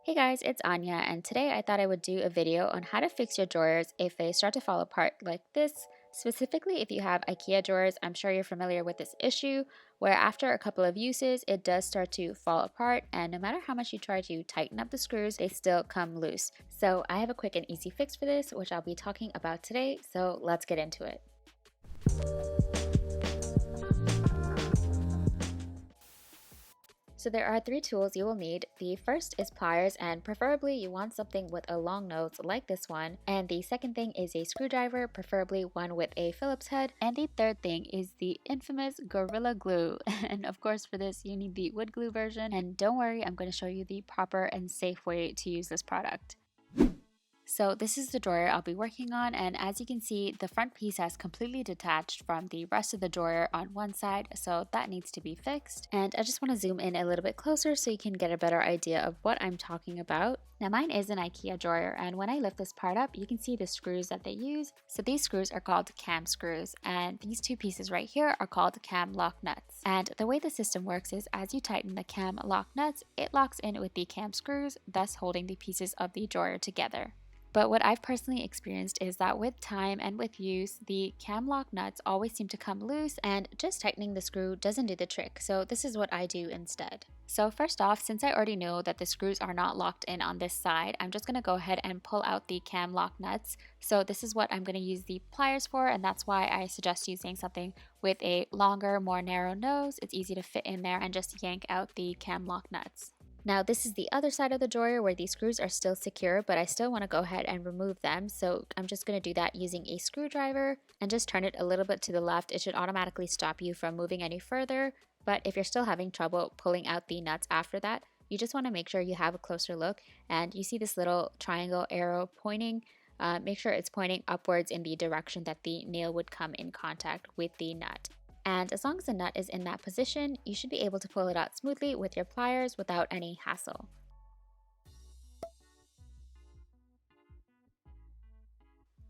Hey guys, it's Anya, and today I thought I would do a video on how to fix your drawers if they start to fall apart like this. Specifically, if you have IKEA drawers, I'm sure you're familiar with this issue where after a couple of uses, it does start to fall apart, and no matter how much you try to tighten up the screws, they still come loose. So I have a quick and easy fix for this, which I'll be talking about today, so let's get into it. So there are three tools you will need. The first is pliers, and preferably you want something with a long nose like this one. And the second thing is a screwdriver, preferably one with a Phillips head. And the third thing is the infamous Gorilla Glue. And of course for this you need the wood glue version. And don't worry, I'm going to show you the proper and safe way to use this product. So this is the drawer I'll be working on, and as you can see, the front piece has completely detached from the rest of the drawer on one side, so that needs to be fixed. And I just want to zoom in a little bit closer so you can get a better idea of what I'm talking about. Now mine is an IKEA drawer, and when I lift this part up, you can see the screws that they use. So these screws are called cam screws, and these two pieces right here are called cam lock nuts. And the way the system works is as you tighten the cam lock nuts, it locks in with the cam screws, thus holding the pieces of the drawer together. But what I've personally experienced is that with time and with use, the cam lock nuts always seem to come loose, and just tightening the screw doesn't do the trick, so this is what I do instead. So first off, since I already know that the screws are not locked in on this side, I'm just going to go ahead and pull out the cam lock nuts. So this is what I'm going to use the pliers for, and that's why I suggest using something with a longer, more narrow nose. It's easy to fit in there and just yank out the cam lock nuts. Now this is the other side of the drawer where these screws are still secure, but I still want to go ahead and remove them. So I'm just going to do that using a screwdriver and just turn it a little bit to the left. It should automatically stop you from moving any further. But if you're still having trouble pulling out the nuts after that, you just want to make sure you have a closer look. And you see this little triangle arrow pointing. Make sure it's pointing upwards in the direction that the nail would come in contact with the nut. And as long as the nut is in that position, you should be able to pull it out smoothly with your pliers without any hassle.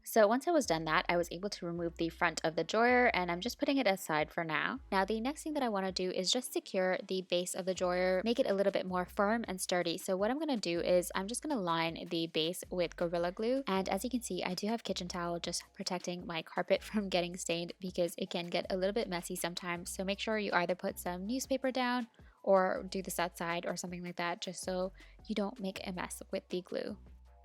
So once I was done that, I was able to remove the front of the drawer, and I'm just putting it aside for now. Now the next thing that I want to do is just secure the base of the drawer, make it a little bit more firm and sturdy. So what I'm going to do is I'm just going to line the base with Gorilla Glue. And as you can see, I do have kitchen towel just protecting my carpet from getting stained because it can get a little bit messy sometimes. So make sure you either put some newspaper down or do this outside or something like that, just so you don't make a mess with the glue.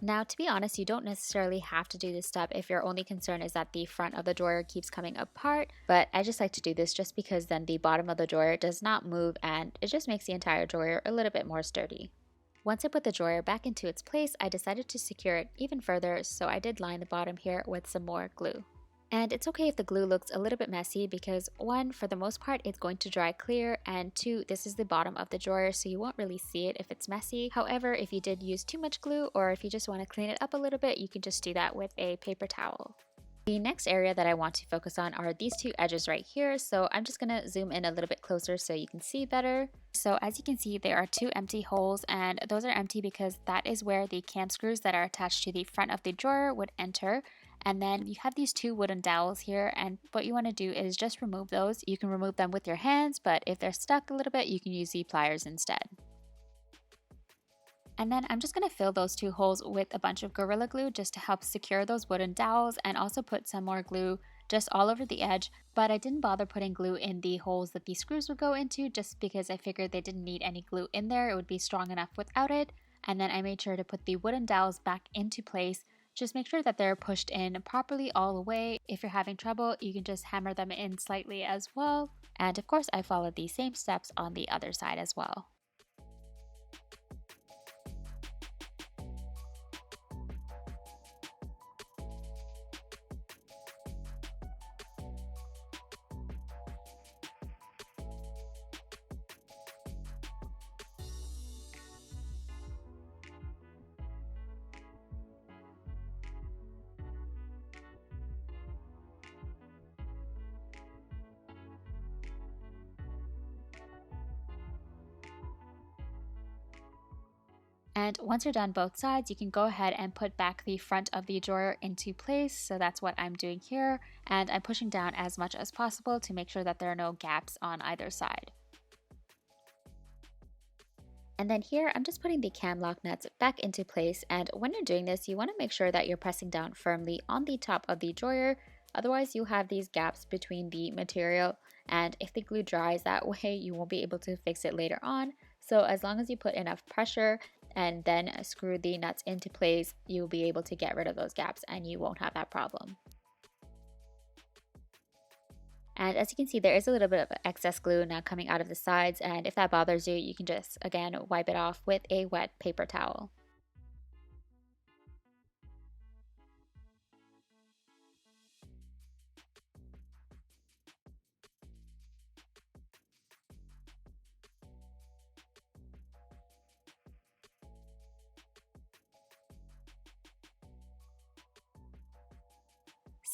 Now, to be honest, you don't necessarily have to do this step if your only concern is that the front of the drawer keeps coming apart, but I just like to do this just because then the bottom of the drawer does not move and it just makes the entire drawer a little bit more sturdy. Once I put the drawer back into its place, I decided to secure it even further, so I did line the bottom here with some more glue. And it's okay if the glue looks a little bit messy because one, for the most part, it's going to dry clear, and two, this is the bottom of the drawer, so you won't really see it if it's messy. However, if you did use too much glue or if you just want to clean it up a little bit, you can just do that with a paper towel. The next area that I want to focus on are these two edges right here, so I'm just going to zoom in a little bit closer so you can see better. So as you can see, there are two empty holes, and those are empty because that is where the cam screws that are attached to the front of the drawer would enter. And then you have these two wooden dowels here, and what you want to do is just remove those. You can remove them with your hands, but if they're stuck a little bit, you can use the pliers instead. And then I'm just going to fill those two holes with a bunch of Gorilla Glue just to help secure those wooden dowels, and also put some more glue just all over the edge. But I didn't bother putting glue in the holes that these screws would go into just because I figured they didn't need any glue in there. It would be strong enough without it. And then I made sure to put the wooden dowels back into place. Just make sure that they're pushed in properly all the way. If you're having trouble, you can just hammer them in slightly as well. And of course, I followed the same steps on the other side as well. And once you're done both sides, you can go ahead and put back the front of the drawer into place. So that's what I'm doing here. And I'm pushing down as much as possible to make sure that there are no gaps on either side. And then here, I'm just putting the cam lock nuts back into place. And when you're doing this, you want to make sure that you're pressing down firmly on the top of the drawer. Otherwise, you have these gaps between the material. And if the glue dries that way, you won't be able to fix it later on. So as long as you put enough pressure and then screw the nuts into place, you'll be able to get rid of those gaps and you won't have that problem. And as you can see, there is a little bit of excess glue now coming out of the sides, and if that bothers you, you can just, again, wipe it off with a wet paper towel.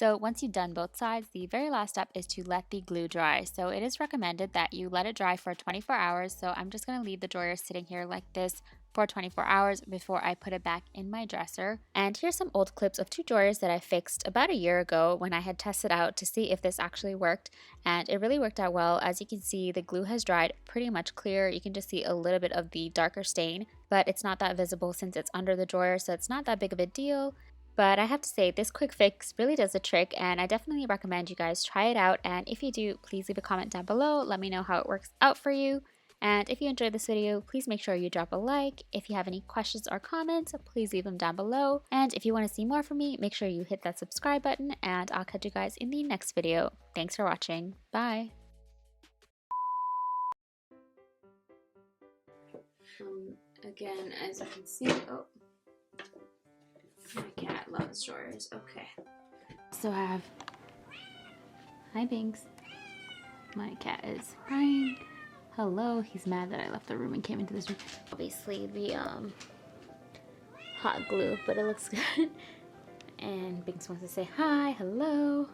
So once you've done both sides, the very last step is to let the glue dry. So it is recommended that you let it dry for 24 hours. So I'm just going to leave the drawer sitting here like this for 24 hours before I put it back in my dresser. And here's some old clips of two drawers that I fixed about a year ago when I had tested out to see if this actually worked. And it really worked out well. As you can see, the glue has dried pretty much clear. You can just see a little bit of the darker stain, but it's not that visible since it's under the drawer, so it's not that big of a deal. But I have to say, this quick fix really does the trick, and I definitely recommend you guys try it out. And if you do, please leave a comment down below. Let me know how it works out for you. And if you enjoyed this video, please make sure you drop a like. If you have any questions or comments, please leave them down below. And if you want to see more from me, make sure you hit that subscribe button, and I'll catch you guys in the next video. Thanks for watching. Bye. Again, as you can see, oh, my cat loves drawers. Okay. So I have, hi Binks. My cat is crying. Hello, he's mad that I left the room and came into this room. Obviously the hot glue, but it looks good. And Binks wants to say hi, hello.